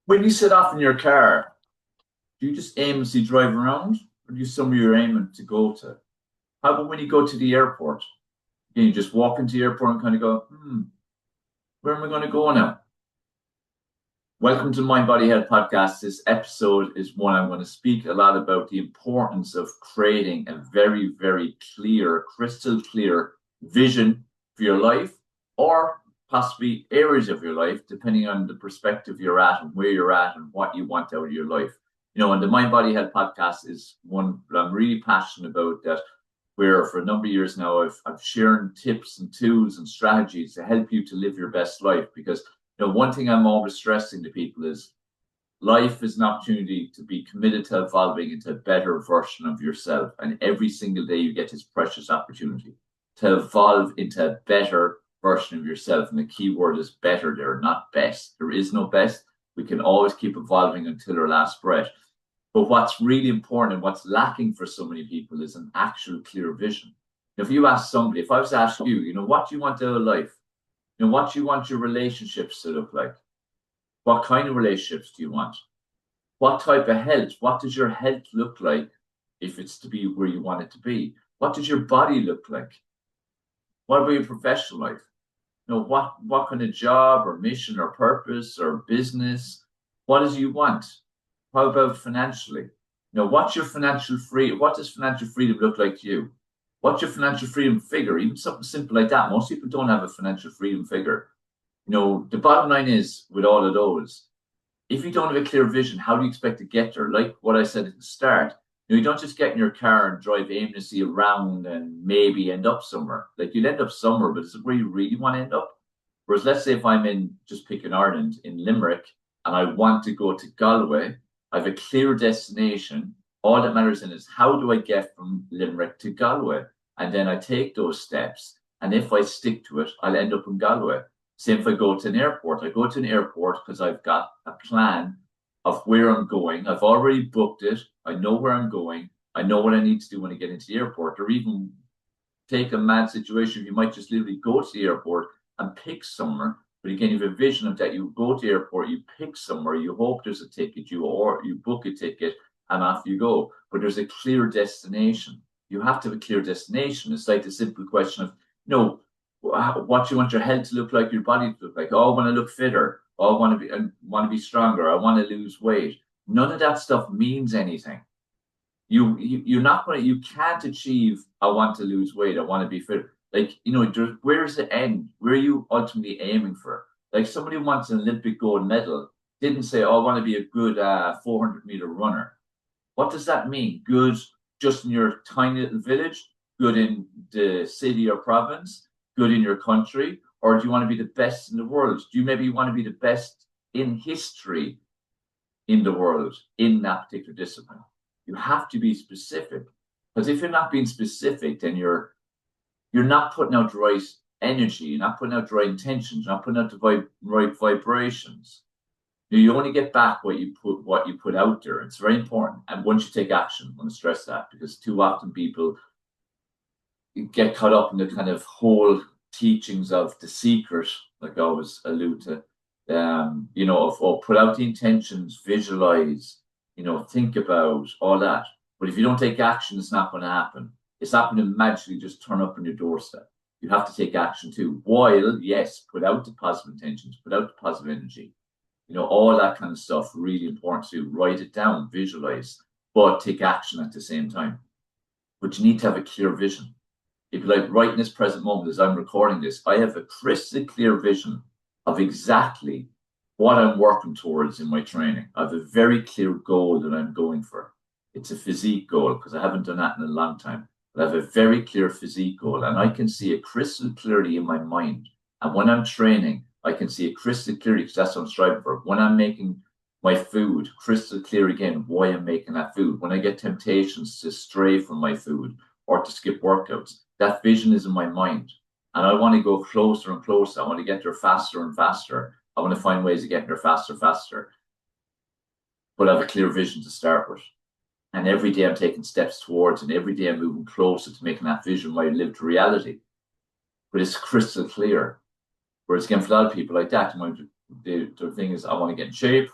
When you set off in your car, do you just aimlessly drive around, or do you somewhere you're aiming to go to? How about when you go to the airport? Can you just walk into the airport and kind of go, where am I going to go now? Welcome to Mind Body Health Podcast. This episode is one I'm going to speak a lot about the importance of creating a very, very clear, crystal clear vision for your life, or possibly areas of your life, depending on the perspective you're at and where you're at and what you want out of your life. And the Mind Body Health Podcast is one that I'm really passionate about, that where for a number of years now I've shared tips and tools and strategies to help you to live your best life. Because one thing I'm always stressing to people is life is an opportunity to be committed to evolving into a better version of yourself. And every single day you get this precious opportunity to evolve into a better version of yourself. And the key word is better there, not best. There is no best. We can always keep evolving until our last breath. But what's really important and what's lacking for so many people is an actual clear vision. If you ask somebody, if I was to ask you, what do you want out of life? What do you want your relationships to look like? What kind of relationships do you want? What type of health? What does your health look like if it's to be where you want it to be? What does your body look like? What about your professional life? What kind of job or mission or purpose or business? What does you want? How about financially? What's your financial freedom? What does financial freedom look like to you? What's your financial freedom figure? Even something simple like that. Most people don't have a financial freedom figure. The bottom line is with all of those, if you don't have a clear vision, how do you expect to get there? Like what I said at the start, you don't just get in your car and drive aimlessly around and maybe end up somewhere. Like you'll end up somewhere, but is it where you really want to end up? Whereas let's say if I'm in, just picking Ireland, in Limerick, and I want to go to Galway, I have a clear destination. All that matters then is how do I get from Limerick to Galway? And then I take those steps. And if I stick to it, I'll end up in Galway. Same if I go to an airport. I go to an airport because I've got a plan of where I'm going. I've already booked it. I know where I'm going. I know what I need to do when I get into the airport. Or even take a mad situation, you might just literally go to the airport and pick somewhere. But again, you have a vision of that. You go to the airport, you pick somewhere, you hope there's a ticket, you book a ticket, and off you go. But there's a clear destination. You have to have a clear destination. It's like the simple question of, what you want your health to look like, your body to look like. Oh, I want to look fitter. Oh, I want to be stronger. I want to lose weight. None of that stuff means anything. You're not going to, you can't achieve, I want to lose weight. I want to be fit. Like, where's the end? Where are you ultimately aiming for? Like somebody who wants an Olympic gold medal didn't say, oh, I want to be a good 400-meter runner. What does that mean? Good just in your tiny little village? Good in the city or province? Good in your country? Or do you want to be the best in the world? Do you maybe want to be the best in history in the world in that particular discipline? You have to be specific. Because if you're not being specific, then you're not putting out the right energy, you're not putting out the right intentions, you're not putting out the right vibrations. You only get back what you put out there. It's very important. And once you take action, I want to stress that, because too often people get caught up in the kind of whole teachings of the secret, like I always allude to, of put out the intentions, visualize, think about all that. But if you don't take action, it's not going to happen. It's not going to magically just turn up on your doorstep. You have to take action too. While, yes, put out the positive intentions, put out the positive energy, all that kind of stuff, really important to write it down, visualize, but take action at the same time. But you need to have a clear vision. If you like, right in this present moment, as I'm recording this, I have a crystal clear vision of exactly what I'm working towards in my training. I have a very clear goal that I'm going for. It's a physique goal, because I haven't done that in a long time. But I have a very clear physique goal, and I can see it crystal clearly in my mind. And when I'm training, I can see it crystal clearly, because that's what I'm striving for. When I'm making my food, crystal clear again why I'm making that food. When I get temptations to stray from my food or to skip workouts, that vision is in my mind. And I want to go closer and closer. I want to get there faster and faster. I want to find ways of getting there faster, faster. But I have a clear vision to start with. And every day I'm taking steps towards, and every day I'm moving closer to making that vision my lived reality. But it's crystal clear. Whereas again, for a lot of people like that, the thing is, I want to get in shape.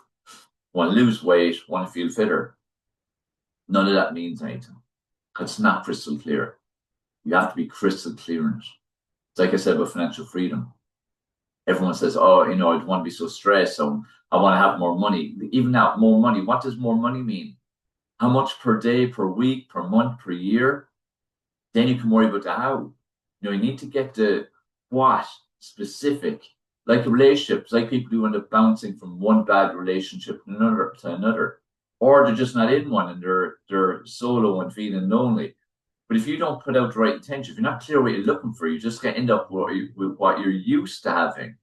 want to lose weight, want to feel fitter. None of that means anything. It's not crystal clear. You have to be crystal clear in it. It's like I said about financial freedom. Everyone says, oh, I don't want to be so stressed. So I want to have more money. Even now, more money. What does more money mean? How much per day, per week, per month, per year? Then you can worry about the how. You need to get the what specific. Like relationships, like people who end up bouncing from one bad relationship to another, or they're just not in one and they're solo and feeling lonely. But if you don't put out the right intention, if you're not clear what you're looking for, you just get end up with what you're used to having.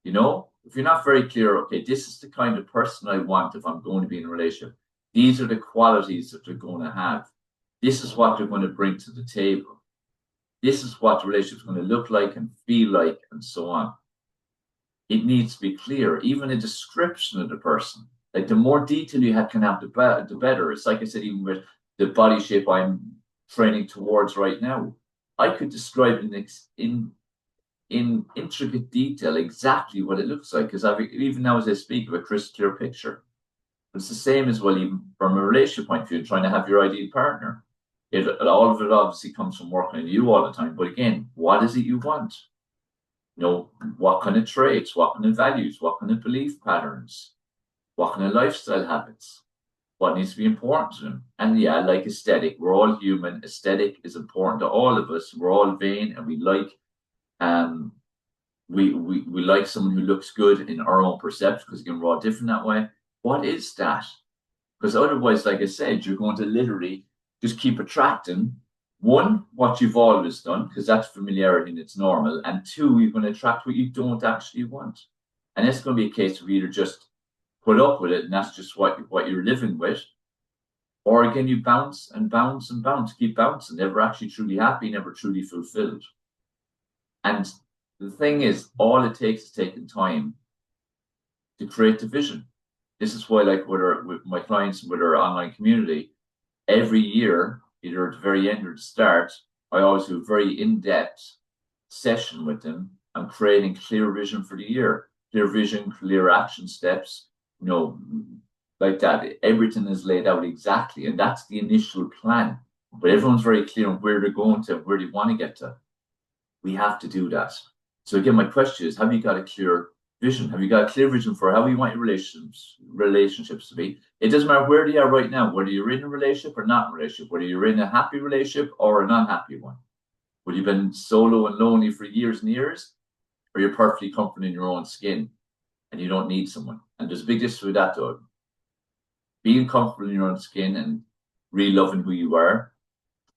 If you're not very clear, okay, this is the kind of person I want if I'm going to be in a relationship. These are the qualities that they're going to have. This is what they're going to bring to the table. This is what the relationship is going to look like and feel like, and so on. It needs to be clear, even a description of the person. Like the more detail you can have, the better. It's like I said, even with the body shape I'm training towards right now, I could describe in intricate detail exactly what it looks like, because even now as I speak of a crystal clear picture. It's the same as well, even from a relationship point of view, trying to have your ideal partner. All of it obviously comes from working on you all the time. But again, what is it you want? What kind of traits, what kind of values, what kind of belief patterns, what kind of lifestyle habits, what needs to be important to them. And yeah, like aesthetic, we're all human. Aesthetic is important to all of us. We're all vain, and we like we like someone who looks good in our own perception, because again, we're all different that way. What is that? Because otherwise, like I said, you're going to literally just keep attracting, one, what you've always done, because that's familiarity and it's normal. And two, you're going to attract what you don't actually want. And it's going to be a case of either just put up with it and that's just what you're living with. Or again, you bounce and bounce and bounce, keep bouncing, never actually truly happy, never truly fulfilled. And the thing is, all it takes is taking time to create the vision. This is why, like with my clients and with our online community, every year, either at the very end or the start, I always do a very in-depth session with them. I'm creating clear vision for the year, clear vision, clear action steps, like that. Everything is laid out exactly. And that's the initial plan. But everyone's very clear on where they're going to, where they want to get to. We have to do that. So again, my question is, have you got a clear vision? Have you got a clear vision for how you want your relationships to be? It doesn't matter where they are right now, whether you're in a relationship or not in a relationship, whether you're in a happy relationship or an unhappy one. Whether you've been solo and lonely for years and years, or you're perfectly comfortable in your own skin and you don't need someone. And there's a big difference with that, though. Being comfortable in your own skin and really loving who you are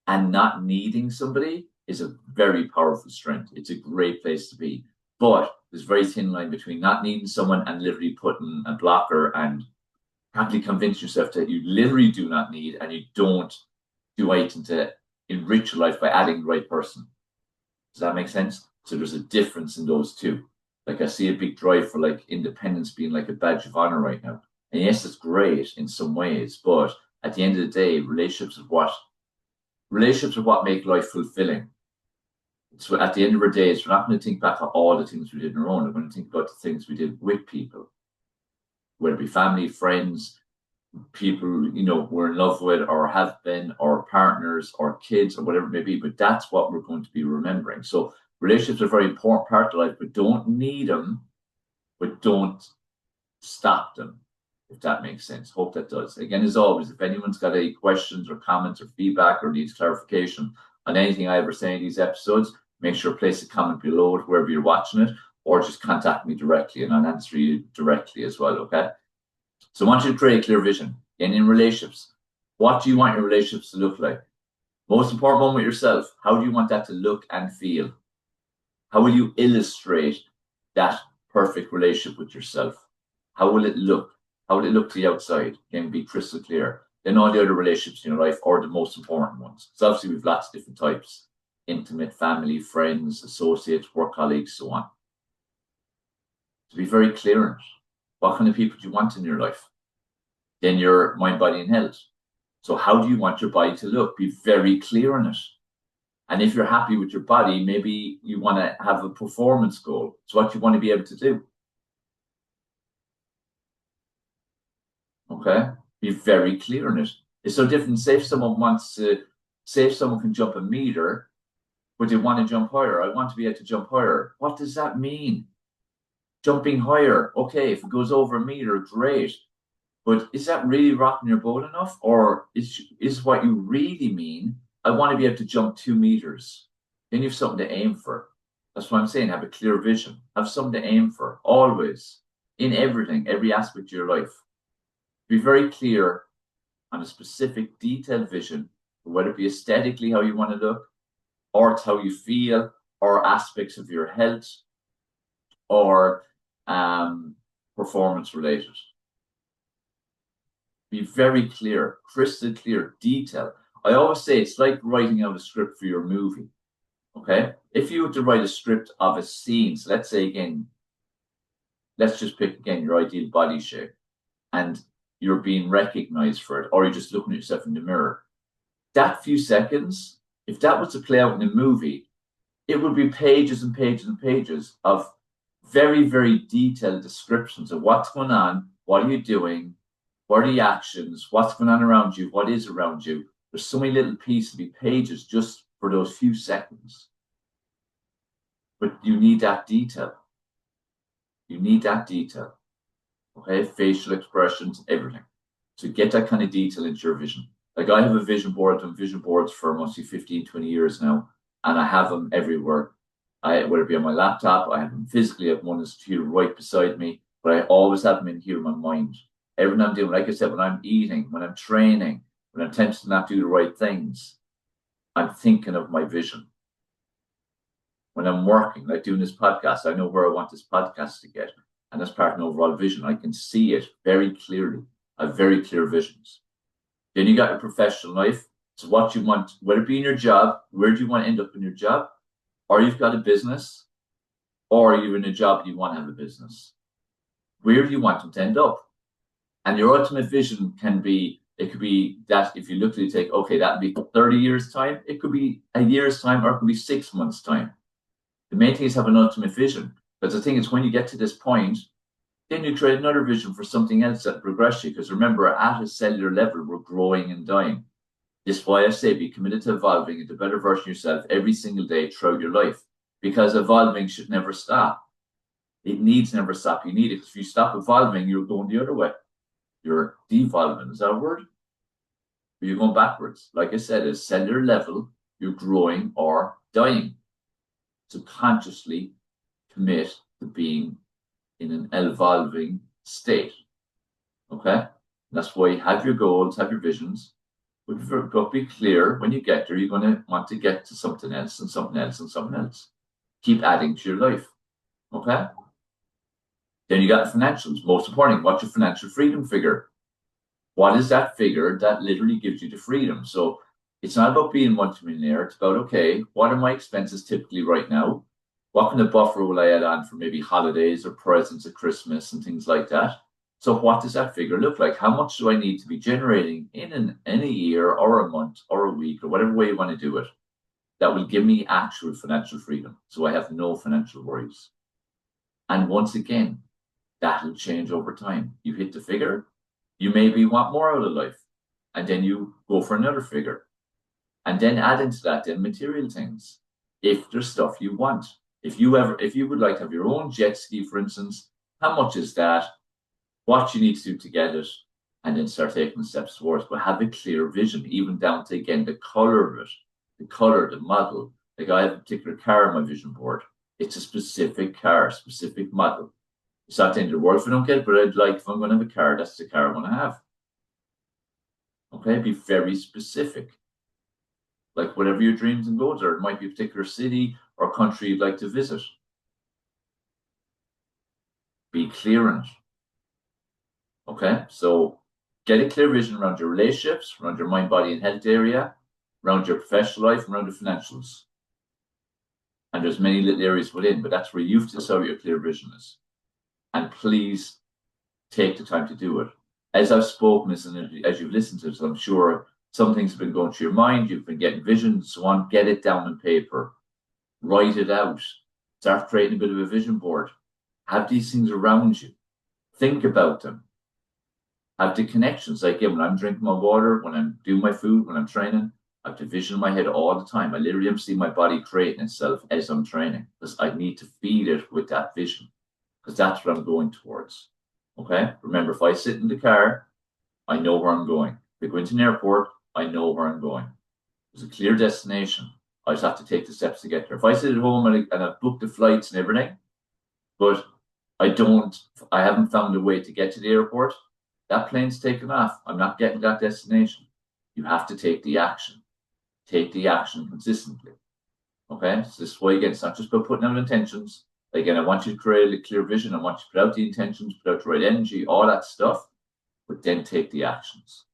and not needing somebody is a very powerful strength. It's a great place to be. But there's a very thin line between not needing someone and literally putting a blocker and happily convince yourself that you literally do not need and you don't do anything to enrich your life by adding the right person. Does that make sense? So there's a difference in those two. Like I see a big drive for like independence being like a badge of honor right now. And yes, it's great in some ways, but at the end of the day, relationships are what make life fulfilling. So at the end of our days, we're not going to think back on all the things we did on our own. We're going to think about the things we did with people, whether it be family, friends, people, we're in love with or have been, or partners or kids or whatever it may be. But that's what we're going to be remembering. So relationships are a very important part of life, but don't need them, but don't stop them, if that makes sense. Hope that does. Again, as always, if anyone's got any questions or comments or feedback or needs clarification on anything I ever say in these episodes, make sure to place a comment below it wherever you're watching it, or just contact me directly and I'll answer you directly as well, okay? So I want you to create a clear vision. And in relationships, what do you want your relationships to look like? Most important one with yourself, how do you want that to look and feel? How will you illustrate that perfect relationship with yourself? How will it look? How will it look to the outside? Again, be crystal clear. Then all the other relationships in your life are the most important ones. Because obviously we've lots of different types. Intimate, family, friends, associates, work colleagues, so on. To be very clear on it. What kind of people do you want in your life? Then your mind, body, and health. So how do you want your body to look? Be very clear on it. And if you're happy with your body, maybe you want to have a performance goal. It's what you want to be able to do. Okay? Be very clear in it. It's so different. Say if someone wants to, say if someone can jump a meter, but they want to jump higher. I want to be able to jump higher. What does that mean? Jumping higher. Okay, if it goes over a meter, great. But is that really rocking your boat enough? Or is what you really mean, I want to be able to jump 2 meters? Then you have something to aim for. That's what I'm saying. Have a clear vision. Have something to aim for, always, in everything, every aspect of your life. Be very clear on a specific, detailed vision, whether it be aesthetically how you want to look, or it's how you feel, or aspects of your health, or performance related. Be very clear, crystal clear, detail. I always say it's like writing out a script for your movie. Okay? If you were to write a script of a scene, so let's say again, let's just pick again your ideal body shape, and you're being recognized for it, or you're just looking at yourself in the mirror. That few seconds, if that was to play out in a movie, it would be pages and pages and pages of very, very detailed descriptions of what's going on, what are you doing, what are the actions, what's going on around you, what is around you. There's so many little pieces to be pages just for those few seconds. But you need that detail. You need that detail. Okay, facial expressions, everything. So get that kind of detail into your vision. Like I have a vision board, I've done vision boards for mostly 15, 20 years now, and I have them everywhere. Whether it be on my laptop, I have them physically, I have one that's here right beside me, but I always have them in here in my mind. Everything I'm doing, like I said, when I'm eating, when I'm training, when I'm tempted to not do the right things, I'm thinking of my vision. When I'm working, like doing this podcast, I know where I want this podcast to get. And as part of an overall vision, I can see it very clearly. I have very clear visions. Then you got your professional life. So what you want, whether it be in your job, where do you want to end up in your job? Or you've got a business, or you're in a job and you want to have a business. Where do you want them to end up? And your ultimate vision can be, it could be that if you look at it, take, okay, that'd be 30 years' time. It could be a year's time, or it could be 6 months' time. The main thing is have an ultimate vision. Because the thing is, when you get to this point, then you create another vision for something else that progresses you. Because remember, at a cellular level, we're growing and dying. This is why I say be committed to evolving into a better version of yourself every single day throughout your life. Because evolving should never stop. It needs never stop. You need it. Because if you stop evolving, you're going the other way. You're devolving. Is that a word? Or you're going backwards. Like I said, at a cellular level, you're growing or dying. So consciously commit to being in an evolving state. Okay? That's why you have your goals, have your visions, but be clear when you get there, you're going to want to get to something else and something else and something else. Keep adding to your life. Okay? Then you got the financials. Most important, what's your financial freedom figure? What is that figure that literally gives you the freedom? So it's not about being multimillionaire. It's about, okay, what are my expenses typically right now? What kind of buffer will I add on for maybe holidays or presents at Christmas and things like that? So what does that figure look like? How much do I need to be generating in a year or a month or a week or whatever way you want to do it that will give me actual financial freedom so I have no financial worries? And once again, that'll change over time. You hit the figure, you maybe want more out of life, and then you go for another figure. And then add into that then material things. If there's stuff you want. If you would like to have your own jet ski, for instance, how much is that? What you need to do to get it, and then start taking the steps towards. But have a clear vision, even down to again the color of it, the color, the model. Like I have a particular car on my vision board. It's a specific car, specific model. It's not the end of the world if I don't get it, but I'd like, if I'm going to have a car, that's the car I want to have. Okay, be very specific. Like whatever your dreams and goals are, it might be a particular city or country you'd like to visit. Be clear on it. Okay, so get a clear vision around your relationships, around your mind, body, and health area, around your professional life, around your financials. And there's many little areas within, but that's where you have to decide what your clear vision is. And please take the time to do it. As I've spoken, as you've listened to this, I'm sure some things have been going through your mind, you've been getting visions, and so on. Get it down on paper. Write it out. Start creating a bit of a vision board. Have these things around you. Think about them. Have the connections. Like, yeah, when I'm drinking my water, when I'm doing my food, when I'm training, I have the vision in my head all the time. I literally am seeing my body creating itself as I'm training because I need to feed it with that vision because that's what I'm going towards. Okay. Remember, if I sit in the car, I know where I'm going. If I go into an airport, I know where I'm going. There's a clear destination. I just have to take the steps to get there. If I sit at home and I've booked the flights and everything, but I haven't found a way to get to the airport, that plane's taken off. I'm not getting to that destination. You have to take the action. Take the action consistently. Okay? So this is why, again, it's not just about putting out intentions. Again, I want you to create a clear vision. I want you to put out the intentions, put out the right energy, all that stuff, but then take the actions.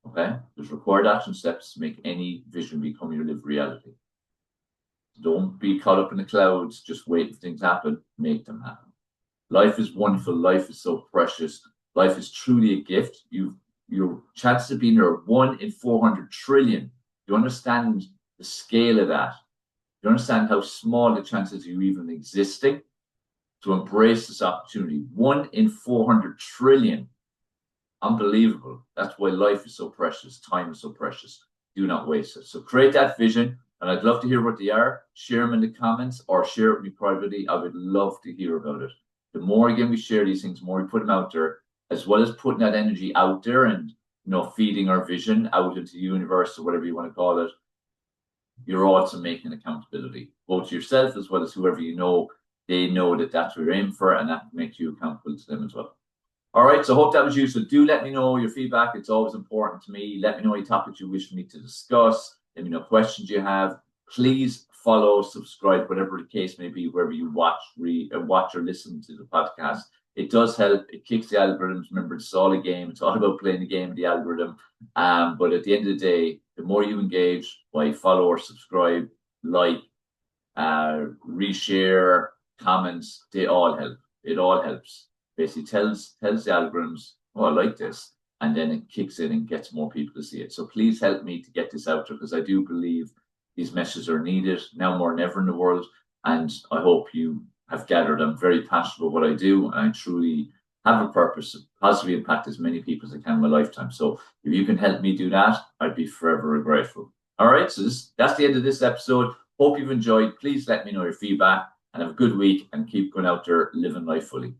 Okay? There's required action steps to make any vision become your lived reality. Don't be caught up in the clouds, just waiting for things to happen. Make them happen. Life is wonderful. Life is so precious. Life is truly a gift. Your chances of being there are 1 in 400 trillion. You understand the scale of that? You understand how small the chances of you even existing? To embrace this opportunity. 1 in 400 trillion. Unbelievable. That's why life is so precious. Time is so precious. Do not waste it. So create that vision. And I'd love to hear what they are. Share them in the comments or share it with me privately. I would love to hear about it. The more, again, we share these things, the more we put them out there, as well as putting that energy out there and, feeding our vision out into the universe or whatever you want to call it, you're also making accountability, both to yourself as well as whoever you know. They know that that's what you're aiming for, and that makes you accountable to them as well. All right, so hope that was useful. Do let me know your feedback. It's always important to me. Let me know any topics you wish me to discuss. Let me know questions you have. Please follow, subscribe, whatever the case may be, wherever you watch or listen to the podcast. It does help. It kicks the algorithms. Remember, it's all a game. It's all about playing the game of the algorithm. But at the end of the day, the more you engage by follow or subscribe, like, reshare, comments, they all help. It all helps. Basically tells the algorithms, oh, I like this, and then it kicks in and gets more people to see it. So please help me to get this out there because I do believe these messages are needed now more than ever in the world. And I hope you have gathered I'm very passionate about what I do, and I truly have a purpose to positively impact as many people as I can in my lifetime. So if you can help me do that, I'd be forever grateful. All right, so that's the end of this episode. Hope you've enjoyed. Please let me know your feedback and have a good week and keep going out there living life fully.